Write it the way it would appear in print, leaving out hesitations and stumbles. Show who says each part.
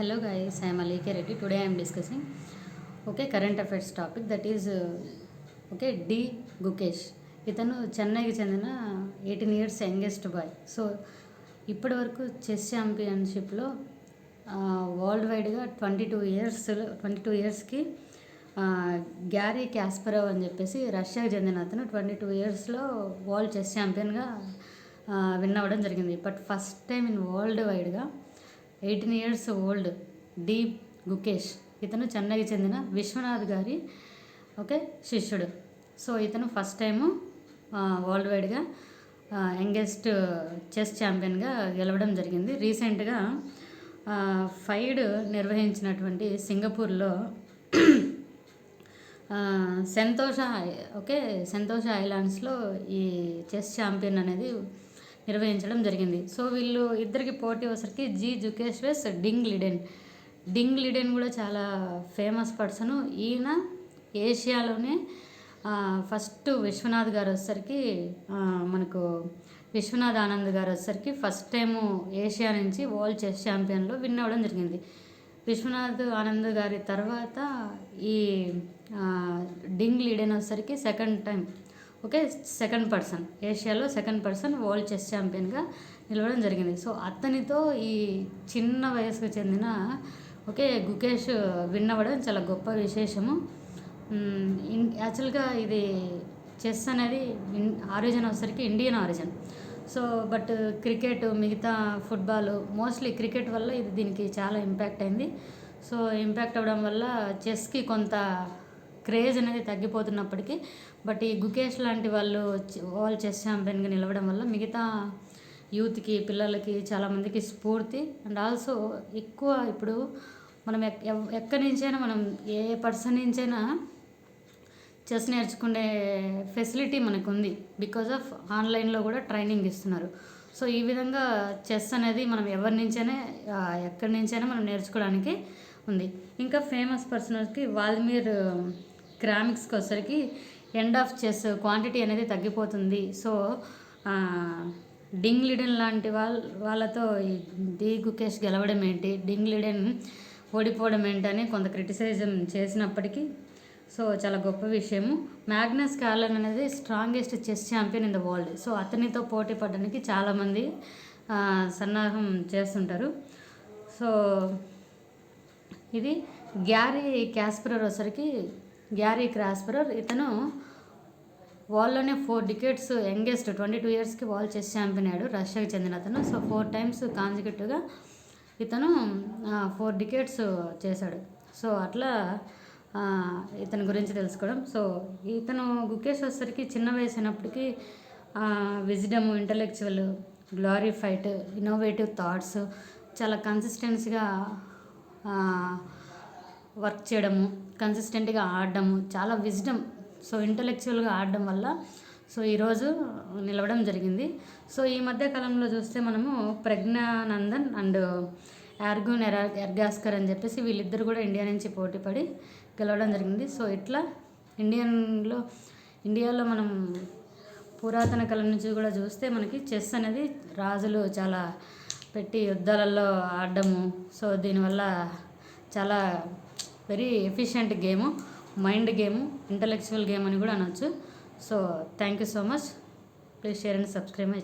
Speaker 1: Hello guys, I am Alika Reddy. Today I am discussing current affairs topic, that is D Gukesh. ఇతను చెన్నైకి చెందిన 18 years youngest bye. So ఇప్పటి వరకు chess ఛాంపియన్షిప్లో world వైడ్గా 22 ఇయర్స్కి Gary క్యాస్పరోవ్ అని చెప్పేసి రష్యాకి చెందిన అతను 22 ఇయర్స్లో వరల్డ్ చెస్ ఛాంపియన్గా విన్ అవ్వడం జరిగింది. But first time in world వైడ్గా 18 years ఓల్డ్ డి గుకేష్, ఇతను చెన్నైకి చెందిన విశ్వనాథ్ గారి శిష్యుడు. సో ఇతను ఫస్ట్ టైము వరల్డ్ వైడ్గా యంగెస్ట్ చెస్ ఛాంపియన్గా గెలవడం జరిగింది. రీసెంట్గా ఫైడ్ నిర్వహించినటువంటి సింగపూర్లో సంతోష ఐలాండ్స్లో ఈ చెస్ ఛాంపియన్ అనేది నిర్వహించడం జరిగింది. సో వీళ్ళు ఇద్దరికి పోటీ వచ్చరికి జీ జుకేష్ వెస్ డింగ్ లిడెన్ కూడా చాలా ఫేమస్ పర్సను. ఈయన ఏషియాలోనే ఫస్ట్ విశ్వనాథ్ గారు వచ్చేసరికి మనకు విశ్వనాథ్ ఆనంద్ గారు వచ్చేసరికి ఫస్ట్ టైము ఏషియా నుంచి వరల్డ్ చెస్ ఛాంపియన్లో విన్ అవ్వడం జరిగింది. విశ్వనాథ్ ఆనంద్ గారి తర్వాత ఈ డింగ్ లిడెన్ వచ్చేసరికి సెకండ్ పర్సన్, ఏషియాలో సెకండ్ పర్సన్ వరల్డ్ చెస్ ఛాంపియన్గా నిలవడం జరిగింది. సో అతనితో ఈ చిన్న వయసుకు చెందిన గుకేష్ విన్ అవ్వడం చాలా గొప్ప విశేషము. యాక్చువల్గా ఇది చెస్ అనేది ఆరిజిన్ వచ్చేసరికి Indian origin. So but cricket, మిగతా ఫుట్బాల్, మోస్ట్లీ క్రికెట్ వల్ల ఇది దీనికి చాలా ఇంపాక్ట్ అయింది. సో ఇంపాక్ట్ అవ్వడం వల్ల చెస్కి కొంత క్రేజ్ అనేది తగ్గిపోతున్నప్పటికీ బట్ ఈ గుకేష్ లాంటి వాళ్ళు వరల్డ్ చెస్ ఛాంపియన్గా నిలవడం వల్ల మిగతా యూత్కి, పిల్లలకి, చాలామందికి స్ఫూర్తి. అండ్ ఆల్సో ఎక్కువ ఇప్పుడు మనం ఎక్కడి నుంచైనా మనం ఏ పర్సన్ నుంచైనా చెస్ నేర్చుకునే ఫెసిలిటీ మనకు ఉంది. బికాజ్ ఆఫ్ ఆన్లైన్లో కూడా ట్రైనింగ్ ఇస్తున్నారు. సో ఈ విధంగా చెస్ అనేది మనం ఎవరి నుంచైనా ఎక్కడి నుంచైనా మనం నేర్చుకోవడానికి ఉంది. ఇంకా ఫేమస్ పర్సన్స్కి వాల్మీర్ క్రామిక్స్కి వచ్చేసరికి ఎండ్ ఆఫ్ చెస్ క్వాంటిటీ అనేది తగ్గిపోతుంది. సో డింగ్ లిడెన్ లాంటి వాళ్ళతో ఈ డి గుకేష్ గెలవడం ఏంటి, డింగ్ లిడెన్ ఓడిపోవడం ఏంటని కొంత క్రిటిసైజం చేసినప్పటికీ సో చాలా గొప్ప విషయము. మ్యాగ్నస్ కార్ల్సన్ అనేది strongest chess champion in the world. So అతనితో పోటీ పడడానికి చాలామంది సన్నాహం చేస్తుంటారు. సో ఇది గ్యారీ క్యాస్పరోవ్ ఇతను వరల్డ్లోనే 4 decades యంగెస్ట్ 22 yearsకి వరల్డ్ చెస్ ఛాంపియన్ అయ్యాడు. రష్యాకి చెందిన అతను. సో 4 times కాన్సిక్యూటివ్గా ఇతను 4 decades చేశాడు. సో అట్లా ఇతని గురించి తెలుసుకోవడం. సో ఇతను గుకేష్ వచ్చేసరికి చిన్న వయసు అయినప్పటికీ wisdom, intellectual, glory fight, innovative thoughts, చాలా కన్సిస్టెన్సీగా వర్క్ చేయడము, కన్సిస్టెంట్గా ఆడడము, చాలా విజ్డమ్, సో ఇంటలెక్చువల్గా ఆడడం వల్ల సో ఈరోజు నిలవడం జరిగింది. సో ఈ మధ్య కాలంలో చూస్తే మనము ప్రజ్ఞానందన్ అండ్ యార్గున్ ఎర్గాస్కర్ అని చెప్పేసి వీళ్ళిద్దరు కూడా ఇండియా నుంచి పోటీపడి గెలవడం జరిగింది. సో ఇట్లా ఇండియాలో మనం పురాతన కాలం నుంచి కూడా చూస్తే మనకి చెస్ అనేది రాజులు చాలా పెట్టి యుద్ధాలలో ఆడడము. సో దీనివల్ల చాలా very efficient game, mind game, intellectual game అని కూడా అనొచ్చు. So thank you so much. Please share and subscribe my